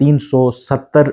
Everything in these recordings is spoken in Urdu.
370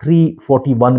341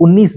19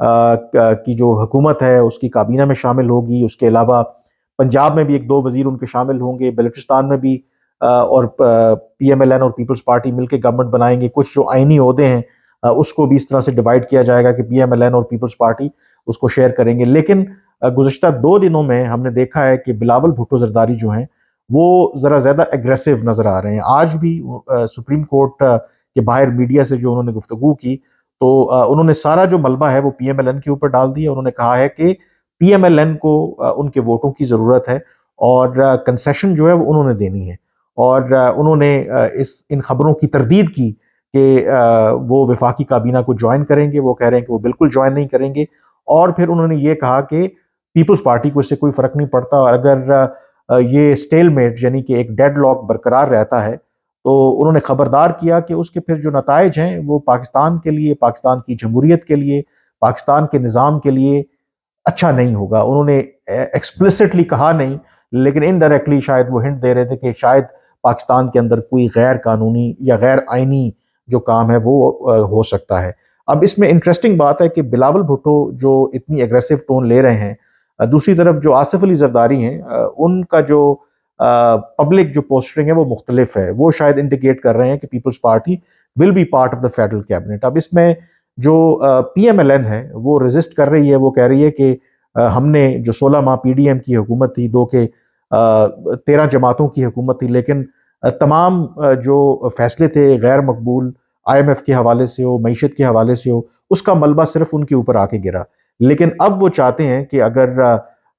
کی جو حکومت ہے اس کی کابینہ میں شامل ہوگی. اس کے علاوہ پنجاب میں بھی 1-2 وزیر ان کے شامل ہوں گے، بلوچستان میں بھی اور پی ایم ایل این اور پیپلز پارٹی مل کے گورنمنٹ بنائیں گے. کچھ جو آئینی عہدے ہیں اس کو بھی اس طرح سے ڈیوائڈ کیا جائے گا کہ پی ایم ایل این اور پیپلز پارٹی اس کو شیئر کریں گے. لیکن گزشتہ 2 دنوں میں ہم نے دیکھا ہے کہ بلاول بھٹو زرداری جو ہیں وہ ذرا زیادہ ایگریسو نظر آ رہے ہیں. آج بھی سپریم کورٹ کے باہر میڈیا سے جو انہوں نے گفتگو کی تو انہوں نے سارا جو ملبہ ہے وہ پی ایم ایل این کے اوپر ڈال دیا. انہوں نے کہا ہے کہ پی ایم ایل این کو ان کے ووٹوں کی ضرورت ہے اور کنسیشن جو ہے وہ انہوں نے دینی ہے. اور انہوں نے ان خبروں کی تردید کی کہ وہ وفاقی کابینہ کو جوائن کریں گے. وہ کہہ رہے ہیں کہ وہ بالکل جوائن نہیں کریں گے. اور پھر انہوں نے یہ کہا کہ پیپلز پارٹی کو اس سے کوئی فرق نہیں پڑتا، اور اگر یہ سٹیل میٹ یعنی کہ ایک ڈیڈ لاک برقرار رہتا ہے تو انہوں نے خبردار کیا کہ اس کے پھر جو نتائج ہیں وہ پاکستان کے لیے، پاکستان کی جمہوریت کے لیے، پاکستان کے نظام کے لیے اچھا نہیں ہوگا. انہوں نے ایکسپلسٹلی کہا نہیں لیکن انڈائریکٹلی شاید وہ ہنٹ دے رہے تھے کہ شاید پاکستان کے اندر کوئی غیر قانونی یا غیر آئینی جو کام ہے وہ ہو سکتا ہے. اب اس میں انٹرسٹنگ بات ہے کہ بلاول بھٹو جو اتنی ایگریسو ٹون لے رہے ہیں، دوسری طرف جو آصف علی زرداری ہیں ان کا جو پبلک جو پوسٹرنگ ہے وہ مختلف ہے. وہ شاید انڈیکیٹ کر رہے ہیں کہ Peoples Party will be part of the federal cabinet. اب اس میں جو پی ایم ایل این ہے وہ ریزسٹ کر رہی ہے. وہ کہہ رہی ہے کہ ہم نے جو 16 ماہ پی ڈی ایم کی حکومت تھی، 13 جماعتوں کی حکومت تھی، لیکن تمام جو فیصلے تھے غیر مقبول، آئی ایم ایف کے حوالے سے ہو، معیشت کے حوالے سے ہو، اس کا ملبہ صرف ان کے اوپر آ کے گرا. لیکن اب وہ چاہتے ہیں کہ اگر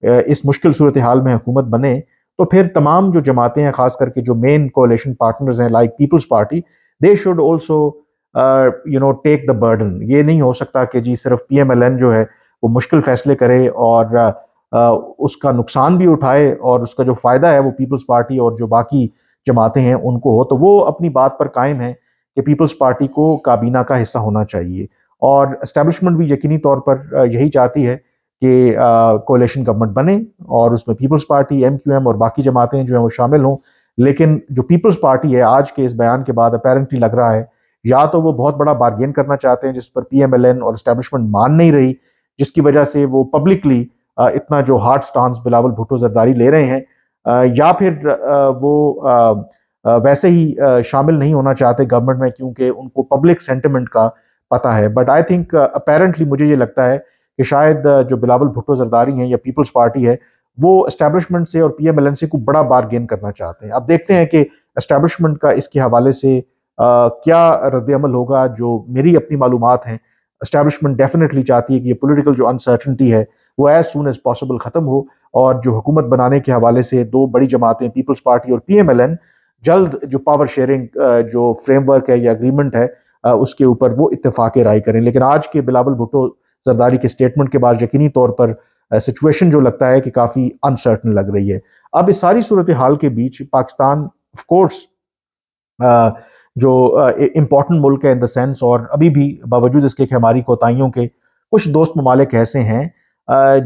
اس مشکل صورتحال میں حکومت بنے تو پھر تمام جو جماعتیں ہیں، خاص کر کے جو مین کولیشن پارٹنرز ہیں like Peoples Party, they should also take the burden. یہ نہیں ہو سکتا کہ جی صرف پی ایم ایل این جو ہے وہ مشکل فیصلے کرے اور اس کا نقصان بھی اٹھائے اور اس کا جو فائدہ ہے وہ پیپلز پارٹی اور جو باقی جماعتیں ہیں ان کو ہو. تو وہ اپنی بات پر قائم ہے کہ پیپلز پارٹی کو کابینہ کا حصہ ہونا چاہیے، اور اسٹیبلشمنٹ بھی یقینی طور پر یہی چاہتی ہے کہ کولیشن گورنمنٹ بنے اور اس میں Peoples Party, M Q M اور باقی جماعتیں جو ہیں وہ شامل ہوں. لیکن جو پیپلز پارٹی ہے آج کے اس بیان کے بعد اپیرنٹلی لگ رہا ہے یا تو وہ بہت بڑا بارگین کرنا چاہتے ہیں جس پر پی ایم ایل این اور اسٹیبلشمنٹ مان نہیں رہی، جس کی وجہ سے وہ پبلکلی اتنا جو ہارڈ سٹانس بلاول بھٹو زرداری لے رہے ہیں، یا پھر وہ ویسے ہی شامل نہیں ہونا چاہتے گورنمنٹ میں کیونکہ ان کو پبلک سینٹیمنٹ کا پتہ ہے. بٹ آئی تھنک اپیرنٹلی مجھے یہ لگتا ہے کہ شاید جو بلاول بھٹو زرداری ہیں یا پیپلز پارٹی ہے وہ اسٹیبلشمنٹ سے اور پی ایم ایل این سے کوئی بڑا بارگین کرنا چاہتے ہیں. اب دیکھتے ہیں کہ اسٹیبلشمنٹ کا اس کے حوالے سے کیا رد عمل ہوگا. جو میری اپنی معلومات ہیں، اسٹیبلشمنٹ ڈیفینیٹلی چاہتی ہے کہ یہ پولیٹیکل جو انسرٹنٹی ہے وہ ایز سون ایز پاسبل ختم ہو، اور جو حکومت بنانے کے حوالے سے 2 بڑی جماعتیں پیپلز پارٹی اور پی ایم ایل این جلد جو پاور شیئرنگ جو فریم ورک ہے یا اگریمنٹ ہے اس کے اوپر وہ اتفاق رائے کریں. لیکن آج کے بلاول بھٹو زرداری کے سٹیٹمنٹ کے بعد یقینی طور پر سچویشن جو لگتا ہے کہ کافی انسرٹن لگ رہی ہے. اب اس ساری صورتحال کے بیچ پاکستان آف کورس جو امپورٹنٹ ملک ہے ان دا سینس، اور ابھی بھی باوجود اس کے کہ ہماری کوتاہیوں کے کچھ دوست ممالک ایسے ہیں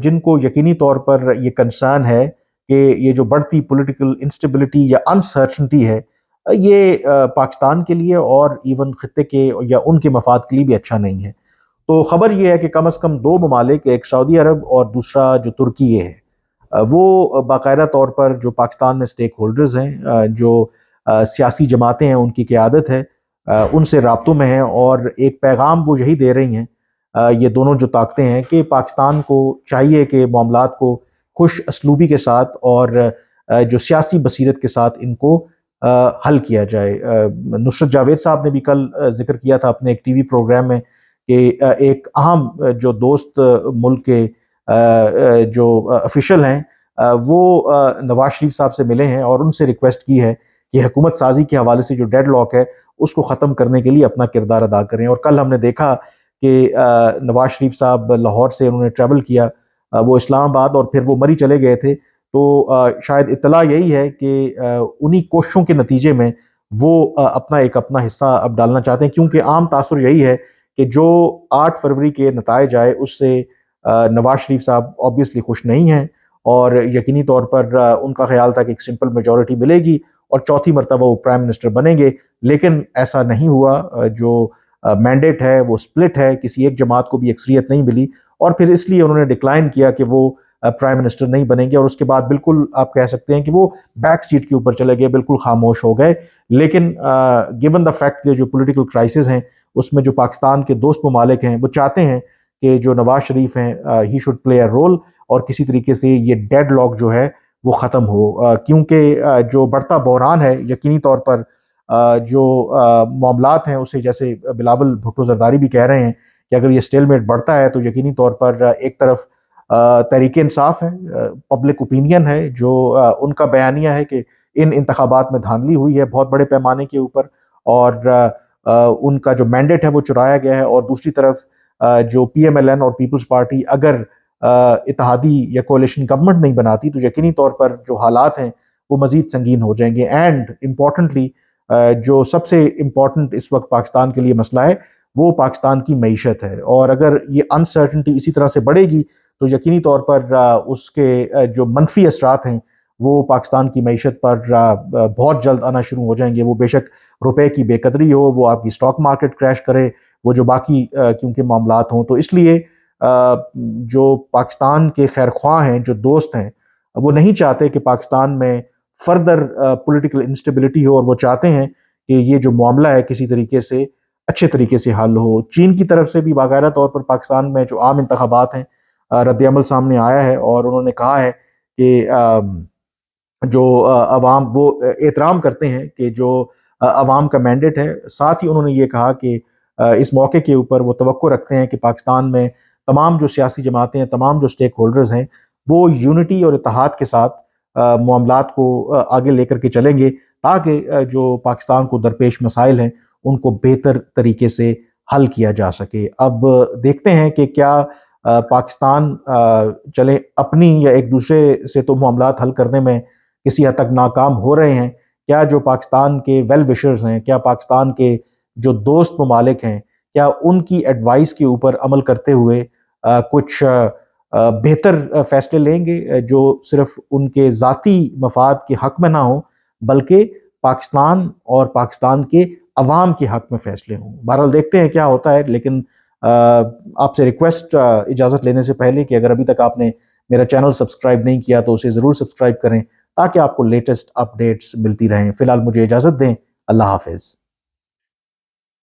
جن کو یقینی طور پر یہ کنسرن ہے کہ یہ جو بڑھتی پولیٹیکل انسٹیبلٹی یا انسرٹنٹی ہے یہ پاکستان کے لیے اور ایون خطے کے یا ان کے مفاد کے لیے بھی اچھا نہیں ہے. تو خبر یہ ہے کہ کم از کم 2 ممالک، ایک سعودی عرب اور دوسرا جو ترکی یہ ہے، وہ باقاعدہ طور پر جو پاکستان میں سٹیک ہولڈرز ہیں، جو سیاسی جماعتیں ہیں ان کی قیادت ہے، ان سے رابطوں میں ہیں اور ایک پیغام وہ یہی دے رہی ہیں یہ دونوں جو طاقتیں ہیں کہ پاکستان کو چاہیے کہ معاملات کو خوش اسلوبی کے ساتھ اور جو سیاسی بصیرت کے ساتھ ان کو حل کیا جائے. نصرت جاوید صاحب نے بھی کل ذکر کیا تھا اپنے ایک ٹی وی پروگرام میں کہ ایک اہم جو دوست ملک کے جو افیشل ہیں وہ نواز شریف صاحب سے ملے ہیں اور ان سے ریکویسٹ کی ہے کہ حکومت سازی کے حوالے سے جو ڈیڈ لاک ہے اس کو ختم کرنے کے لیے اپنا کردار ادا کریں. اور کل ہم نے دیکھا کہ نواز شریف صاحب لاہور سے انہوں نے ٹریول کیا وہ اسلام آباد اور پھر وہ مری چلے گئے تھے. تو شاید اطلاع یہی ہے کہ انہی کوششوں کے نتیجے میں وہ اپنا حصہ اب ڈالنا چاہتے ہیں، کیونکہ عام تاثر یہی ہے کہ جو 8 فروری کے نتائج آئے اس سے نواز شریف صاحب آبویسلی خوش نہیں ہیں، اور یقینی طور پر ان کا خیال تھا کہ ایک سمپل میجورٹی ملے گی اور چوتھی مرتبہ وہ پرائم منسٹر بنیں گے. لیکن ایسا نہیں ہوا. جو مینڈیٹ ہے وہ سپلٹ ہے، کسی ایک جماعت کو بھی اکثریت نہیں ملی، اور پھر اس لیے انہوں نے ڈکلائن کیا کہ وہ پرائم منسٹر نہیں بنیں گے، اور اس کے بعد بالکل آپ کہہ سکتے ہیں کہ وہ بیک سیٹ کے اوپر چلے گئے، بالکل خاموش ہو گئے۔ لیکن گیون دا فیکٹ کہ جو پولیٹیکل کرائسس ہیں اس میں جو پاکستان کے دوست ممالک ہیں وہ چاہتے ہیں کہ جو نواز شریف ہیں he should play a role, اور کسی طریقے سے یہ ڈیڈ لاک جو ہے وہ ختم ہو، کیونکہ جو بڑھتا بحران ہے یقینی طور پر جو معاملات ہیں اسے، جیسے بلاول بھٹو زرداری بھی کہہ رہے ہیں کہ اگر یہ سٹیل میٹ بڑھتا ہے تو یقینی طور پر ایک طرف تحریک انصاف ہے، پبلک اوپینین ہے، جو ان کا بیانیہ ہے کہ ان انتخابات میں دھاندلی ہوئی ہے بہت بڑے پیمانے کے اوپر، اور ان کا جو مینڈیٹ ہے وہ چرایا گیا ہے، اور دوسری طرف جو پی ایم ایل این اور پیپلز پارٹی اگر اتحادی یا کولیشن گورنمنٹ نہیں بناتی تو یقینی طور پر جو حالات ہیں وہ مزید سنگین ہو جائیں گے۔ اینڈ امپورٹنٹلی جو سب سے امپورٹنٹ اس وقت پاکستان کے لیے مسئلہ ہے وہ پاکستان کی معیشت ہے، اور اگر یہ انسرٹنٹی اسی طرح سے بڑھے گی تو یقینی طور پر اس کے جو منفی اثرات ہیں وہ پاکستان کی معیشت پر بہت جلد آنا شروع ہو جائیں گے۔ وہ بے شک روپے کی بے قدری ہو، وہ آپ کی سٹاک مارکیٹ کریش کرے، وہ جو باقی کیونکہ معاملات ہوں، تو اس لیے جو پاکستان کے خیر خواہ ہیں، جو دوست ہیں، وہ نہیں چاہتے کہ پاکستان میں فردر پولیٹیکل انسٹیبلٹی ہو، اور وہ چاہتے ہیں کہ یہ جو معاملہ ہے کسی طریقے سے اچھے طریقے سے حل ہو۔ چین کی طرف سے بھی باقاعدہ طور پر پاکستان میں جو عام انتخابات ہیں رد عمل سامنے آیا ہے، اور انہوں نے کہا ہے کہ جو عوام وہ احترام کرتے ہیں کہ جو عوام کا مینڈیٹ ہے، ساتھ ہی انہوں نے یہ کہا کہ اس موقع کے اوپر وہ توقع رکھتے ہیں کہ پاکستان میں تمام جو سیاسی جماعتیں ہیں، تمام جو اسٹیک ہولڈرز ہیں، وہ یونٹی اور اتحاد کے ساتھ معاملات کو آگے لے کر کے چلیں گے، تاکہ جو پاکستان کو درپیش مسائل ہیں ان کو بہتر طریقے سے حل کیا جا سکے۔ اب دیکھتے ہیں کہ کیا پاکستان چلے اپنی یا ایک دوسرے سے تو معاملات حل کرنے میں کسی حد تک ناکام ہو رہے ہیں، کیا جو پاکستان کے ویل وشرز ہیں، کیا پاکستان کے جو دوست ممالک ہیں، کیا ان کی ایڈوائس کے اوپر عمل کرتے ہوئے کچھ بہتر فیصلے لیں گے جو صرف ان کے ذاتی مفاد کے حق میں نہ ہوں بلکہ پاکستان اور پاکستان کے عوام کے حق میں فیصلے ہوں۔ بہرحال دیکھتے ہیں کیا ہوتا ہے، لیکن آپ سے ریکویسٹ اجازت لینے سے پہلے کہ اگر ابھی تک آپ نے میرا چینل سبسکرائب نہیں کیا تو اسے ضرور سبسکرائب کریں تاکہ آپ کو لیٹسٹ اپڈیٹس ملتی رہیں۔ فی الحال مجھے اجازت دیں، اللہ حافظ۔